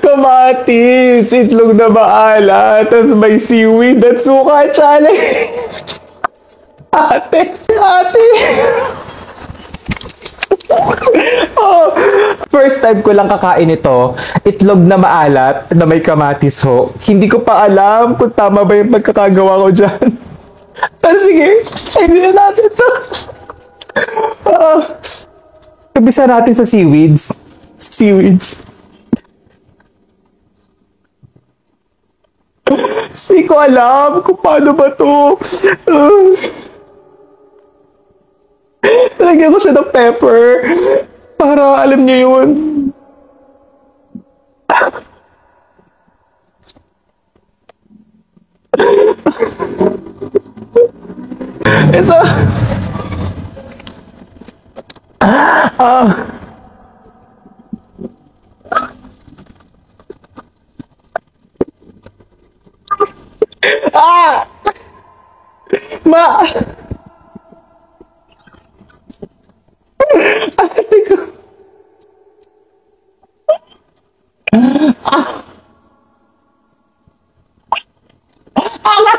Kamatis, itlog na maalat, tas may seaweed at suka challenge. Ate. Oh, first time ko lang kakain ito. Itlog na maalat na may kamatis ho. Hindi ko pa alam kung tama ba yung pagkakagawa ko dyan. Pero sige, ayun na natin ito. Kabisa natin sa seaweeds. Hindi ko alam kung paano ba to. Lagyan ko siya ng pepper. Para alam niyo yun. Isa. Ma!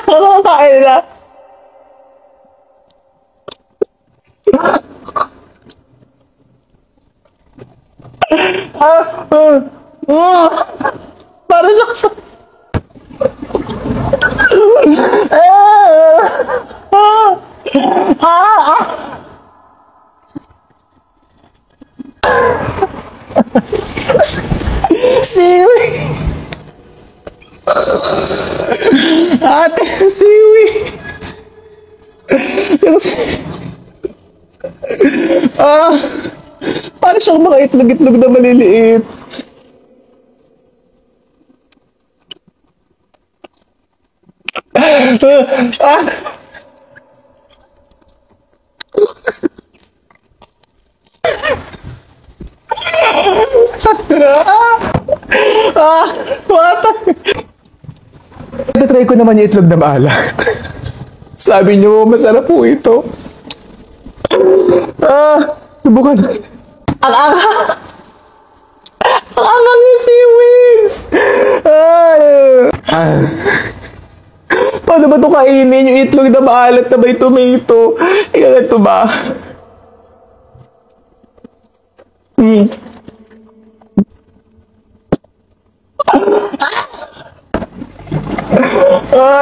Nakakain na. Para siya seaweed. Ate, seaweed. Para siyang mga itlog-itlog na maliliit. Try ko naman yung itlog na maalat. Sabi niyo, masarap po ito. Subukan natin. Ang angang yung seaweeds! Paano ba ito kainin yung itlog na maalat na may tomato? Ika ito ba?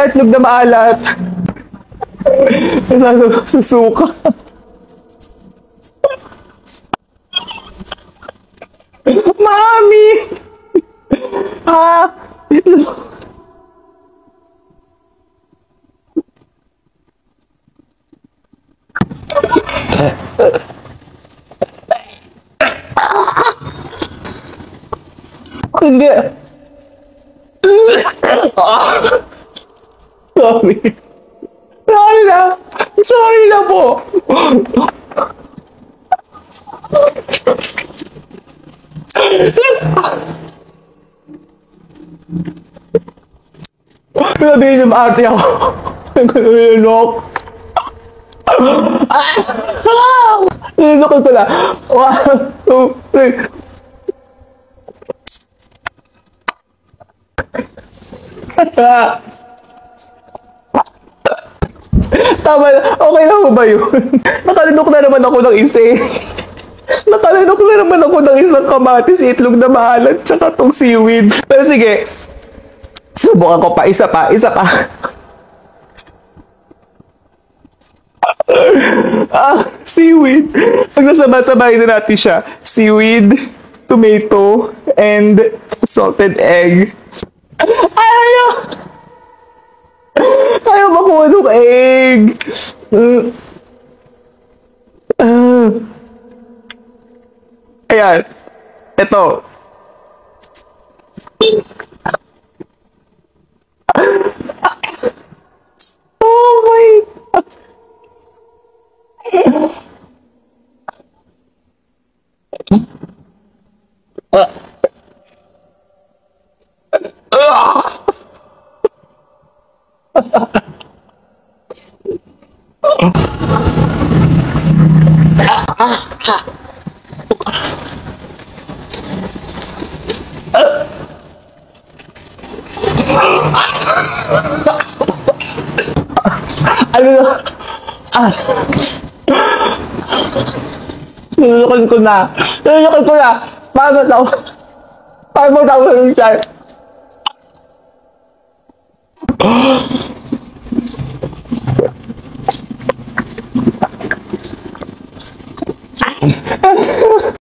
Itlog na maalat. Susuka. Mami! Itlog. Hindi. Sorry na po. Pero di naman ate ako. Nilunok. Nilunok ko na. 1, 2, 3. Tama na. Okay na ba yun? Nakalinok na naman ako ng isa eh. Nakalinok na naman ako ng isang kamatis, itlog na maalat, tsaka tong seaweed. Pero sige, subukan ko pa. Isa pa. Seaweed. Pag nasabay na natin siya. Seaweed, tomato, and salted egg. Ayaw makuha ng egg. Ayan. Ito. Oh my Ano na? Nilulukan ko na. Paano mo tawag?